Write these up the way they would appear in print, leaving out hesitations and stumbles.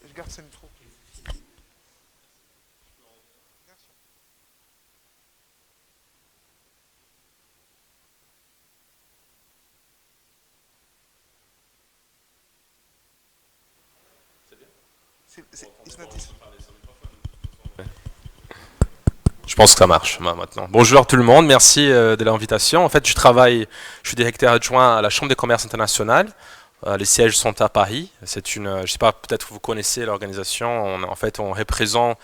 je garde ce micro. It's not this. Je pense que ça marche maintenant. Bonjour tout le monde, merci de l'invitation. En fait, je suis directeur adjoint à la Chambre de commerce internationale. Les sièges sont à Paris. C'est une, je sais pas, peut-être que vous connaissez l'organisation. En fait, on représente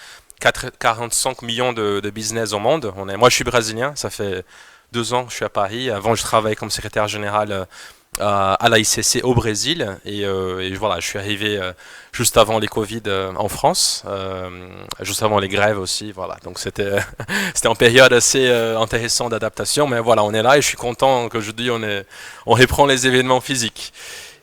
45 millions de business au monde. Moi, je suis brésilien. Ça fait 2 ans que je suis à Paris. Avant, je travaillais comme secrétaire général à la ICC au Brésil et voilà, je suis arrivé juste avant les Covid en France, juste avant les grèves aussi, voilà. Donc c'était c'était une période assez intéressante d'adaptation, mais voilà, on est là et je suis content qu'aujourd'hui on reprend les événements physiques.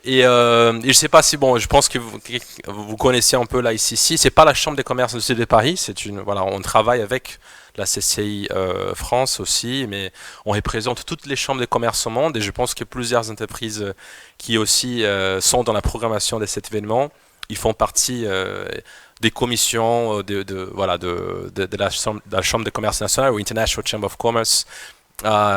Et je sais pas si bon, je pense que vous connaissez un peu la ICC. C'est pas la Chambre des commerces de Paris, c'est une voilà, on travaille avec la CCI France aussi, mais on représente toutes les chambres de commerce au monde et je pense que plusieurs entreprises qui aussi sont dans la programmation de cet événement, ils font partie des commissions voilà, de la Chambre de commerce nationale ou International Chamber of Commerce,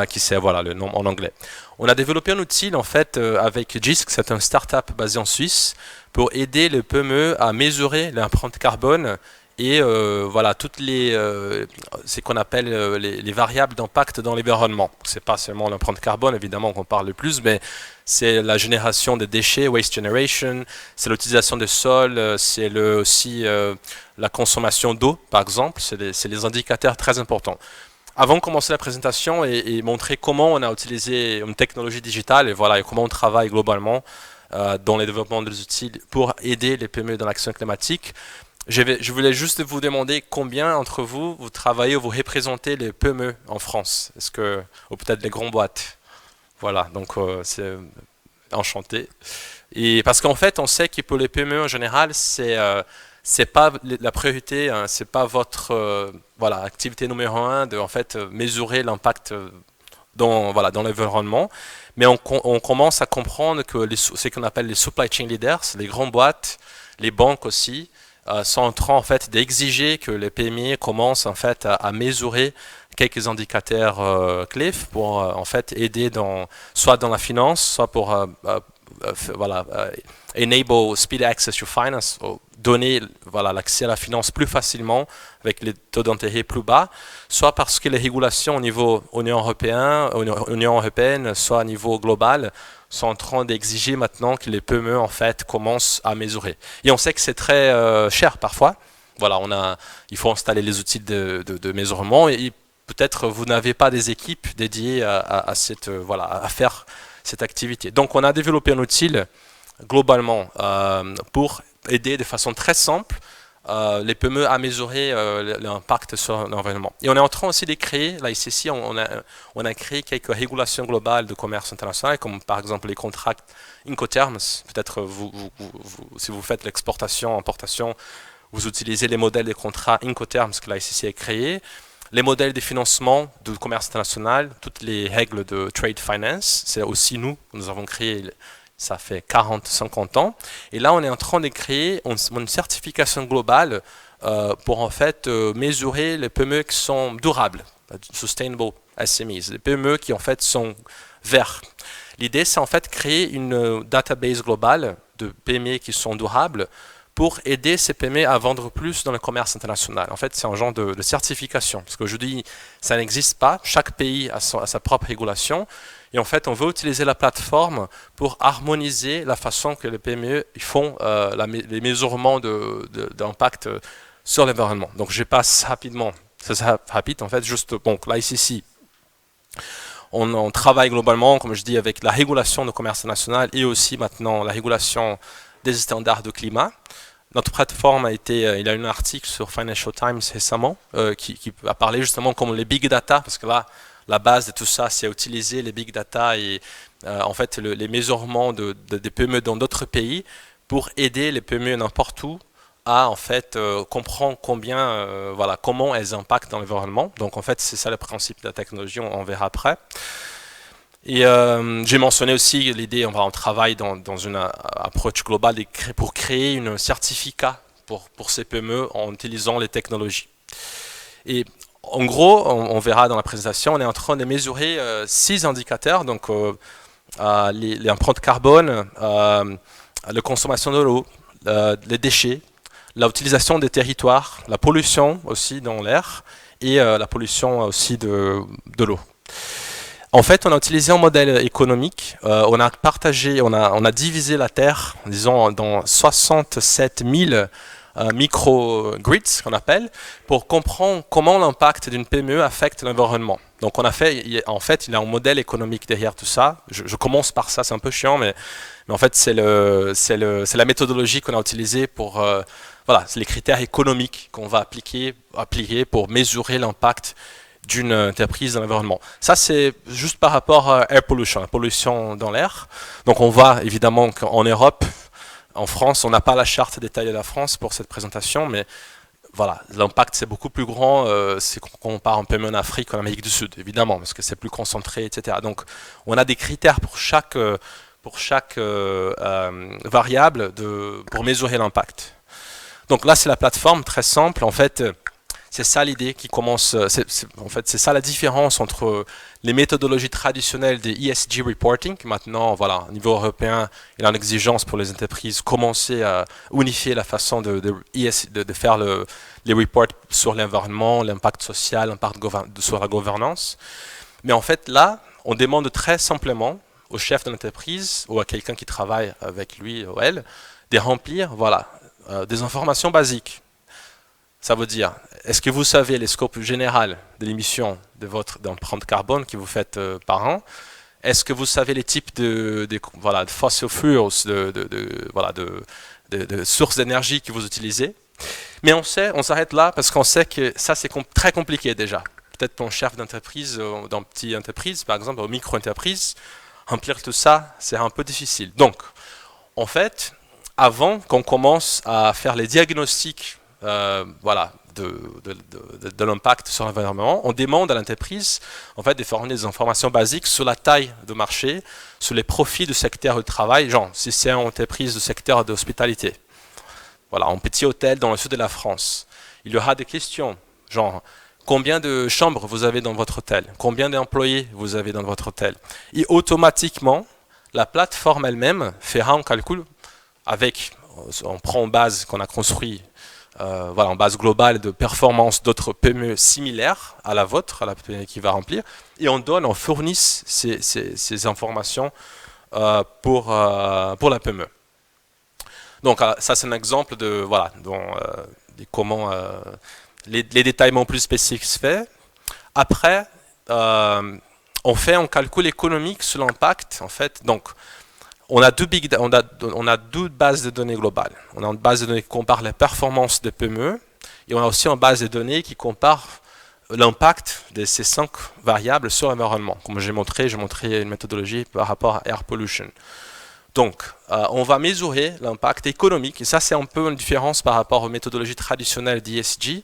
qui c'est voilà le nom en anglais. On a développé un outil en fait avec JISC, c'est un start-up basé en Suisse, pour aider les PME à mesurer l'empreinte carbone et voilà toutes ce qu'on appelle les variables d'impact dans l'environnement. C'est pas seulement l'empreinte carbone évidemment qu'on parle le plus, mais c'est la génération de déchets, waste generation, c'est l'utilisation des sols, c'est aussi la consommation d'eau par exemple, c'est les indicateurs très importants. Avant de commencer la présentation et montrer comment on a utilisé une technologie digitale et voilà et comment on travaille globalement dans le développement des outils pour aider les PME dans l'action climatique, je voulais juste vous demander combien entre vous, vous travaillez ou vous représentez les PME en France. Est-ce que, ou peut-être les grandes boîtes. Voilà, donc c'est enchanté. Et parce qu'en fait, on sait que pour les PME en général, c'est pas la priorité, hein, c'est pas votre voilà activité numéro un de en fait mesurer l'impact dans voilà dans l'environnement, mais on commence à comprendre que ce qu'on appelle les supply chain leaders, les grandes boîtes, les banques aussi, sont en train en fait d'exiger que les PME commencent en fait à mesurer quelques indicateurs clés pour en fait aider soit dans la finance, soit pour voilà enable speed access to finance, donner voilà l'accès à la finance plus facilement avec les taux d'intérêt plus bas, soit parce que les régulations au niveau Union européenne, soit au niveau global, sont en train d'exiger maintenant que les PME en fait commencent à mesurer. Et on sait que c'est très cher parfois. Voilà, il faut installer les outils de mesurement et peut-être vous n'avez pas des équipes dédiées à cette voilà à faire cette activité. Donc on a développé un outil globalement pour aider de façon très simple les PME à mesurer l'impact sur l'environnement. Et on est en train aussi de créer, là ici, on a créé quelques régulations globales de commerce international, comme par exemple les contrats Incoterms. Peut-être si vous faites l'exportation, importation, vous utilisez les modèles des contrats Incoterms que la ICC a créés, les modèles de financement du commerce international, toutes les règles de trade finance, c'est aussi nous avons créé ça fait 40, 50 ans. Et là, on est en train de créer une certification globale pour en fait mesurer les PME qui sont durables, sustainable SMEs, les PME qui en fait sont verts. L'idée, c'est en fait créer une database globale de PME qui sont durables pour aider ces PME à vendre plus dans le commerce international. En fait, c'est un genre de certification, parce qu'aujourd'hui, ça n'existe pas. Chaque pays a sa propre régulation. Et en fait, on veut utiliser la plateforme pour harmoniser la façon que les PME font les mesurements d'impact sur l'environnement. Donc, je passe rapidement. C'est rapide, en fait, juste, donc là, ici, on travaille globalement, comme je dis, avec la régulation du commerce national et aussi maintenant la régulation des standards de climat. Notre plateforme il y a un article sur Financial Times récemment qui a parlé justement comme les big data, parce que là, la base de tout ça, c'est utiliser les big data et en fait les mesurements des PME dans d'autres pays pour aider les PME n'importe où à en fait comprendre voilà comment elles impactent dans l'environnement. Donc en fait c'est ça le principe de la technologie, on verra après. Et j'ai mentionné aussi l'idée, on travaille dans une approche globale pour créer un certificat pour ces PME en utilisant les technologies. Et en gros, on verra dans la présentation, on est en train de mesurer 6 indicateurs, donc les empreintes carbone, la consommation de l'eau, les déchets, l'utilisation des territoires, la pollution aussi dans l'air et la pollution aussi de l'eau. En fait, on a utilisé un modèle économique, on a divisé la Terre, disons, dans 67 000 micro-grids, qu'on appelle, pour comprendre comment l'impact d'une PME affecte l'environnement. Donc, en fait, il y a un modèle économique derrière tout ça. Je commence par ça, c'est un peu chiant, mais en fait, c'est la méthodologie qu'on a utilisée pour... voilà, c'est les critères économiques qu'on va appliquer pour mesurer l'impact d'une entreprise dans l'environnement. Ça, c'est juste par rapport à air pollution, la pollution dans l'air. Donc, on voit évidemment qu'en Europe, en France, on n'a pas la charte détaillée de la France pour cette présentation, mais voilà, l'impact c'est beaucoup plus grand si on compare un peu en Afrique ou en Amérique du Sud, évidemment, parce que c'est plus concentré, etc. Donc, on a des critères pour chaque variable pour mesurer l'impact. Donc là, c'est la plateforme, très simple. En fait, c'est ça l'idée qui commence. En fait, c'est ça la différence entre les méthodologies traditionnelles des ESG reporting. Maintenant, voilà, au niveau européen, il y a une exigence pour les entreprises commencer à unifier la façon de faire les reports sur l'environnement, l'impact social, l'impact sur la gouvernance. Mais en fait, là, on demande très simplement au chef de l'entreprise ou à quelqu'un qui travaille avec lui ou elle de remplir, voilà, des informations basiques. Ça veut dire, est-ce que vous savez les scopes généraux de l'émission de votre empreinte carbone que vous faites par an? Est-ce que vous savez les types de fossil fuels, de sources d'énergie que vous utilisez? Mais on s'arrête là parce qu'on sait que ça c'est très compliqué déjà. Peut-être ton chef d'entreprise, dans une petite entreprise, par exemple, ou micro-entreprise, remplir tout ça, c'est un peu difficile. Donc, en fait, avant qu'on commence à faire les diagnostics de l'impact sur l'environnement, on demande à l'entreprise en fait, de fournir des informations basiques sur la taille de marché, sur les profits du secteur du travail, genre si c'est une entreprise du secteur de l'hospitalité, voilà, un petit hôtel dans le sud de la France. Il y aura des questions, genre combien de chambres vous avez dans votre hôtel, combien d'employés vous avez dans votre hôtel. Et automatiquement, la plateforme elle-même fera un calcul on prend en base qu'on a construit en base globale de performance d'autres PME similaires à la vôtre, à la PME qui va remplir, et on fournit ces informations pour la PME. Donc ça c'est un exemple de comment les détaillements plus spécifiques se fait. Après, on fait un calcul économique sur l'impact en fait. Donc on a deux bases de données globales. On a une base de données qui compare les performances des PME et on a aussi une base de données qui compare l'impact de ces 5 variables sur l'environnement. Comme j'ai montré une méthodologie par rapport à air pollution. Donc, on va mesurer l'impact économique et ça c'est un peu une différence par rapport aux méthodologies traditionnelles d'ESG.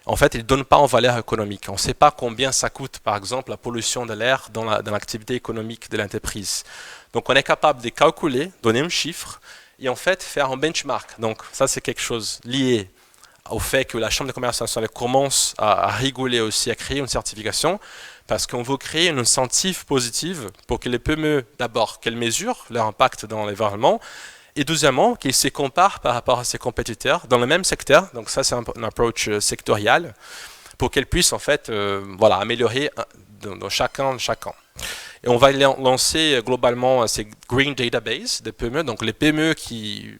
En fait, ils ne donnent pas en valeur économique. On ne sait pas combien ça coûte, par exemple, la pollution de l'air dans l'activité économique de l'entreprise. Donc, on est capable de calculer, donner un chiffre et en fait faire un benchmark. Donc, ça, c'est quelque chose lié au fait que la Chambre de commerce internationale commence à réguler aussi, à créer une certification parce qu'on veut créer une incentive positive pour que les PME, d'abord, qu'elles mesurent leur impact dans l'environnement et deuxièmement, qu'ils se comparent par rapport à ses compétiteurs dans le même secteur. Donc ça, c'est une approche sectorielle pour qu'elles puissent en fait améliorer dans chacun. Et on va lancer globalement ces Green Database des PME. Donc les PME qui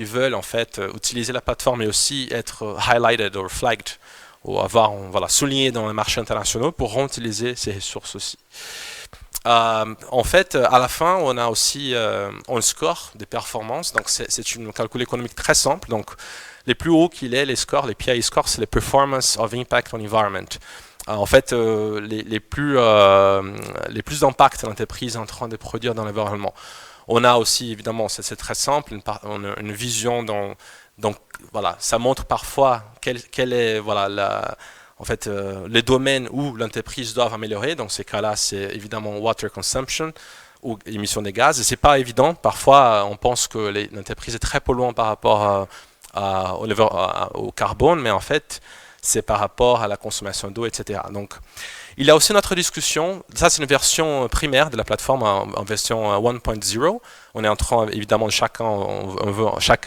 veulent en fait utiliser la plateforme et aussi être highlighted ou flagged ou avoir souligné dans les marchés internationaux pourront utiliser ces ressources aussi. En fait, à la fin, on a aussi un score de performance. Donc, c'est une calcul économique très simple. Donc, les plus hauts qu'il est, les scores, les PI scores, c'est les Performance of Impact on Environment. En fait, les plus d'impact l'entreprise est en train de produire dans l'environnement. On a aussi, évidemment, c'est très simple, une vision donc voilà, ça montre parfois quelle est en fait, les domaines où l'entreprise doit améliorer. Dans ces cas-là, c'est évidemment water consumption ou émission des gaz. Et c'est pas évident. Parfois, on pense que l'entreprise est très polluante par rapport au carbone, mais en fait, c'est par rapport à la consommation d'eau, etc. Donc, il y a aussi notre discussion. Ça, c'est une version primaire de la plateforme en version 1.0. On est en train, évidemment, chaque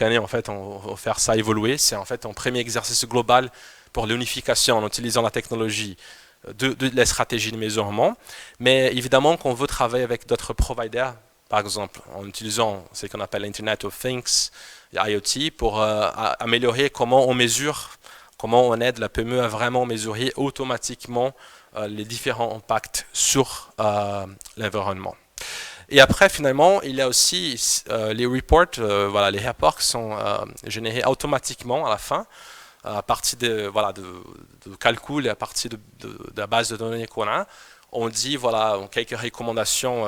année, en fait, on veut faire ça évoluer. C'est en fait un premier exercice global pour l'unification en utilisant la technologie de la stratégie de mesurement. Mais évidemment qu'on veut travailler avec d'autres providers, par exemple, en utilisant ce qu'on appelle Internet of Things, IoT, pour améliorer comment on mesure, comment on aide la PME à vraiment mesurer automatiquement les différents impacts sur l'environnement. Et après, finalement, il y a aussi les reports, les rapports qui sont générés automatiquement à la fin, à partir de calculs et à partir de la base de données qu'on a. On dit quelques recommandations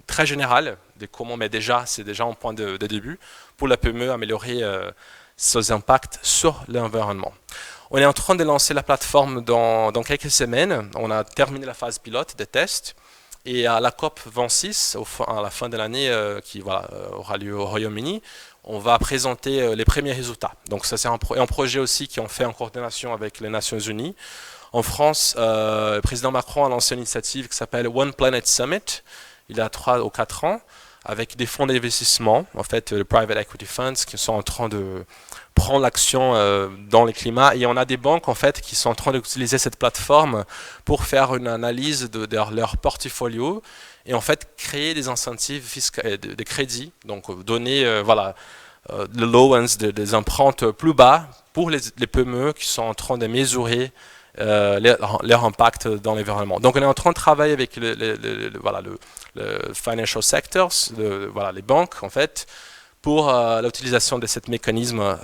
très générales de comment, mais c'est déjà un point de début pour la PME améliorer ses impacts sur l'environnement. On est en train de lancer la plateforme dans quelques semaines. On a terminé la phase pilote des tests. Et à la COP 26, à la fin de l'année, qui aura lieu au Royaume-Uni, on va présenter les premiers résultats. Donc ça, c'est un projet aussi qu'on fait en coordination avec les Nations Unies. En France, le président Macron a lancé une initiative qui s'appelle One Planet Summit, il y a 3 ou 4 ans, avec des fonds d'investissement, en fait, les private equity funds, qui sont en train de prendre l'action dans le climat. Et on a des banques, en fait, qui sont en train d'utiliser cette plateforme pour faire une analyse de leur portfolio et, en fait, créer des incentives fiscaux, de crédits, donc donner, le allowance des empreintes plus bas pour les PME qui sont en train de mesurer leur impact dans l'environnement. Donc on est en train de travailler avec le financial sectors, les banques en fait, pour l'utilisation de ce mécanisme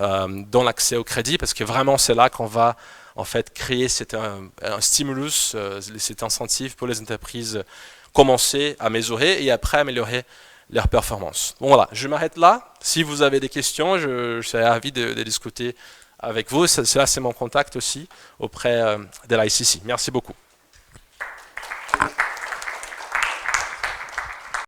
dans l'accès au crédit, parce que vraiment c'est là qu'on va en fait créer un stimulus, cet incentive pour les entreprises commencer à mesurer et après améliorer leur performance. Bon voilà, je m'arrête là. Si vous avez des questions, je serais ravi de discuter avec vous. C'est mon contact aussi auprès de l'ICC. Merci beaucoup.